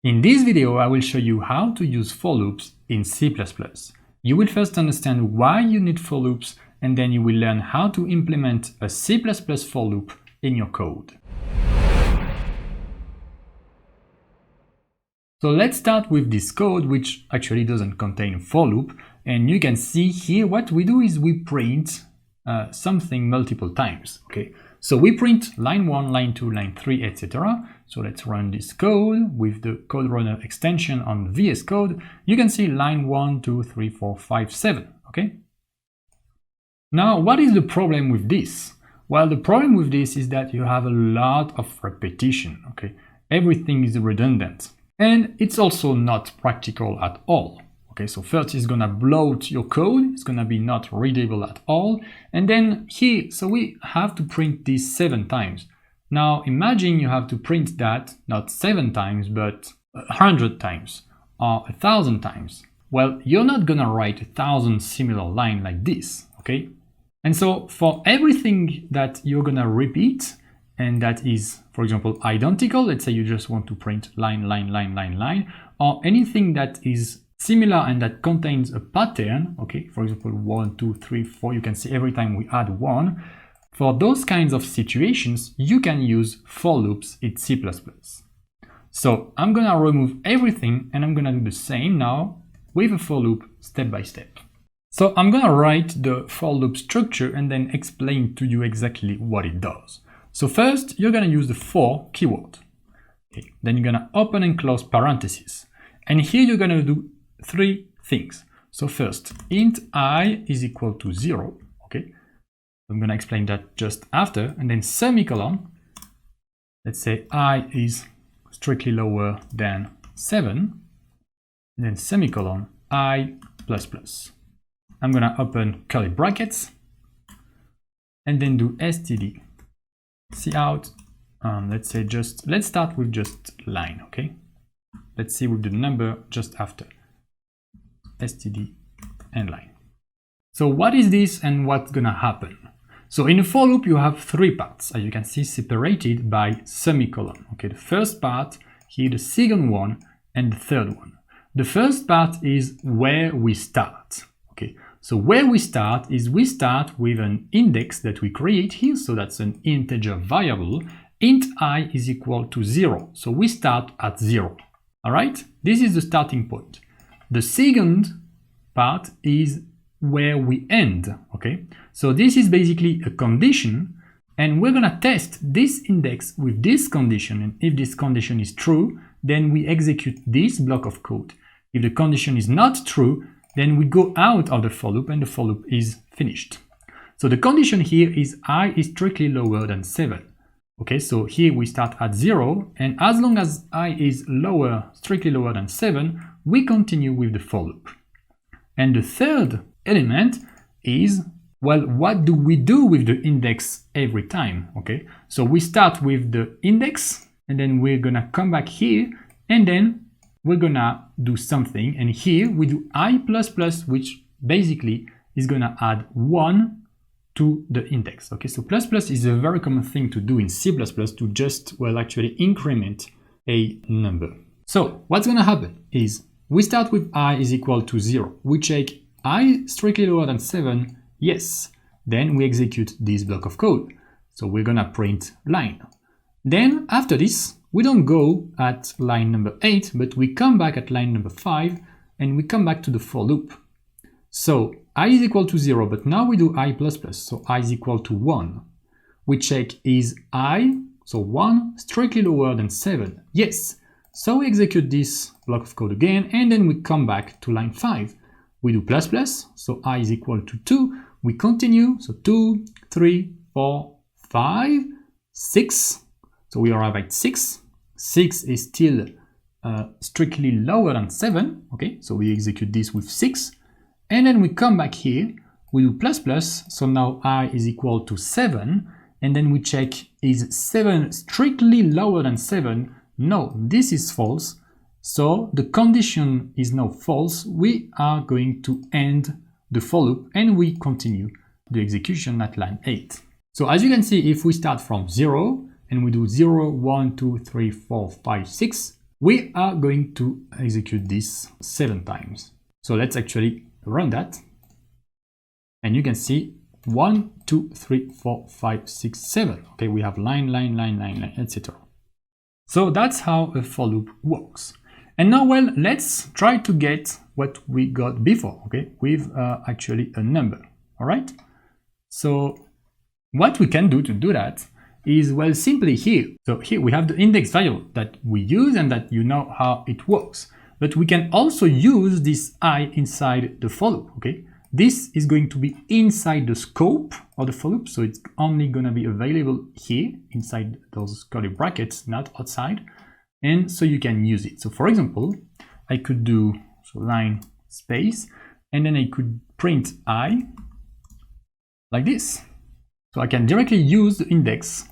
In this video, I will show you how to use for loops in C++. You will first understand why you need for loops, and then you will learn how to implement a C++ for loop in your code. So let's start with this code, which actually doesn't contain a for loop. And you can see here what we do is we print something multiple times. Okay, so we print line 1, line 2, line 3, etc. So let's run this code with the Code Runner extension on VS Code. You can see line 1, 2, 3, 4, 5, 7. Okay. Now, what is the problem with this? Well, the problem with this is that you have a lot of repetition. Okay, everything is redundant. And it's also not practical at all. Okay, so first it's gonna bloat your code, it's gonna be not readable at all. And then here, so we have to print this 7 times. Now imagine you have to print that not 7 times, but 100 times or 1,000 times. Well, you're not gonna write 1,000 similar lines like this, okay? And so for everything that you're gonna repeat, and that is, for example, identical, let's say you just want to print line, line, line, line, line, or anything that is similar and that contains a pattern, okay, for example, 1, 2, 3, 4, you can see every time we add 1. For those kinds of situations, you can use for loops in C++. So I'm gonna remove everything and I'm gonna do the same now with a for loop step by step. So I'm gonna write the for loop structure and then explain to you exactly what it does. So first, you're going to use the for keyword. Okay. Then you're going to open and close parentheses. And here you're going to do 3 things. So first, int I is equal to 0. Okay. I'm going to explain that just after. And then semicolon. Let's say I is strictly lower than 7. And then semicolon I plus plus. I'm going to open curly brackets. And then do std. Cout, let's start with just line, okay? Let's see with the number just after. Std and line. So what is this and what's gonna happen? So in a for loop you have 3 parts, as you can see, separated by semicolon. Okay, the first part, here the second one, and the third one. The first part is where we start. Okay, so where we start is we start with an index that we create here, so that's an integer variable. Int I is equal to 0, so we start at 0. All right, this is the starting point. The second part is where we end. Okay, so this is basically a condition, and we're gonna test this index with this condition, and if this condition is true, then we execute this block of code. If the condition is not true, then we go out of the for loop and the for loop is finished. So the condition here is I is strictly lower than 7. Okay, so here we start at 0, and as long as I is strictly lower than 7, we continue with the for loop. And the third element is, well, what do we do with the index every time? Okay, so we start with the index, and then we're gonna come back here, and then we're gonna do something, and here we do I++, which basically is gonna add 1 to the index. Okay, so plus plus is a very common thing to do in C++ to just, well, actually increment a number. So what's gonna happen is we start with I is equal to 0. We check I strictly lower than 7, yes. Then we execute this block of code. So we're gonna print line. Then after this, we don't go at line number 8, but we come back at line number 5, and we come back to the for loop. So I is equal to 0, but now we do I++, so I is equal to 1. We check is I, so 1, strictly lower than 7, yes. So we execute this block of code again, and then we come back to line 5. We do plus plus, so I is equal to 2. We continue, so 2, 3, 4, 5, 6. So we arrive at 6. 6 is still strictly lower than 7. Okay, so we execute this with 6. And then we come back here, we do plus plus, so now I is equal to 7. And then we check, is 7 strictly lower than 7? No, this is false. So the condition is now false. We are going to end the for loop and we continue the execution at line 8. So as you can see, if we start from 0, and we do 0, 1, 2, 3, 4, 5, 6, we are going to execute this 7 times. So let's actually run that. And you can see 1, 2, 3, 4, 5, 6, 7. Okay, we have line, etc. So that's how a for loop works. And now, well, let's try to get what we got before, okay, with actually a number, all right? So what we can do to do that is, well, simply here. So here we have the index variable that we use and that you know how it works. But we can also use this I inside the for loop, okay? This is going to be inside the scope of the for loop, so it's only going to be available here inside those curly brackets, not outside. And so you can use it. So for example, I could do line space, and then I could print I like this. So I can directly use the index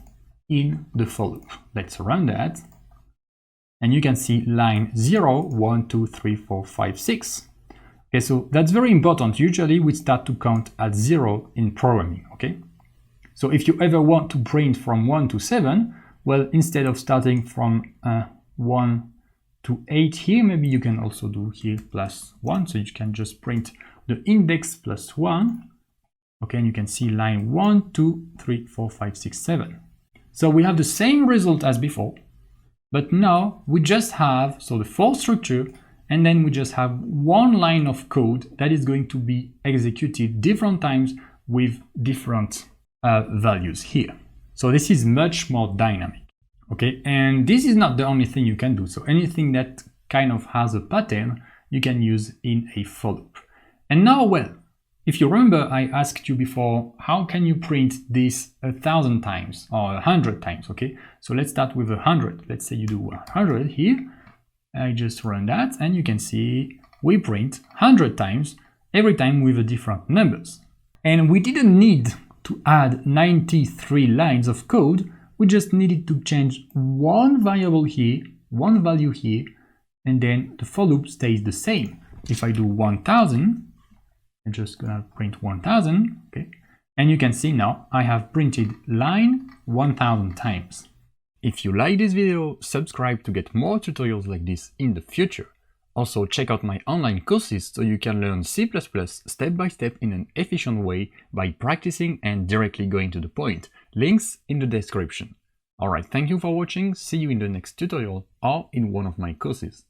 in the for loop. Let's run that. And you can see line 0, 1, 2, 3, 4, 5, 6. Okay, so that's very important. Usually we start to count at 0 in programming, okay? So if you ever want to print from 1 to 7, well, instead of starting from 1 to 8 here, maybe you can also do here +1. So you can just print the index +1. Okay, and you can see line 1, 2, 3, 4, 5, 6, 7. So we have the same result as before, but now we just have, so the for structure, and then we just have one line of code that is going to be executed different times with different values here. So this is much more dynamic, okay? And this is not the only thing you can do. So anything that kind of has a pattern, you can use in a for loop. And now, well, if you remember, I asked you before, how can you print this 1,000 times or 100 times, okay? So let's start with 100. Let's say you do 100 here. I just run that, and you can see we print 100 times, every time with a different numbers. And we didn't need to add 93 lines of code. We just needed to change one variable here, one value here, and then the for loop stays the same. If I do 1,000, I'm just gonna print 1,000, okay? And you can see now I have printed line 1,000 times. If you like this video, subscribe to get more tutorials like this in the future. Also, check out my online courses so you can learn C++ step by step in an efficient way by practicing and directly going to the point. Links in the description. Alright, thank you for watching, see you in the next tutorial or in one of my courses.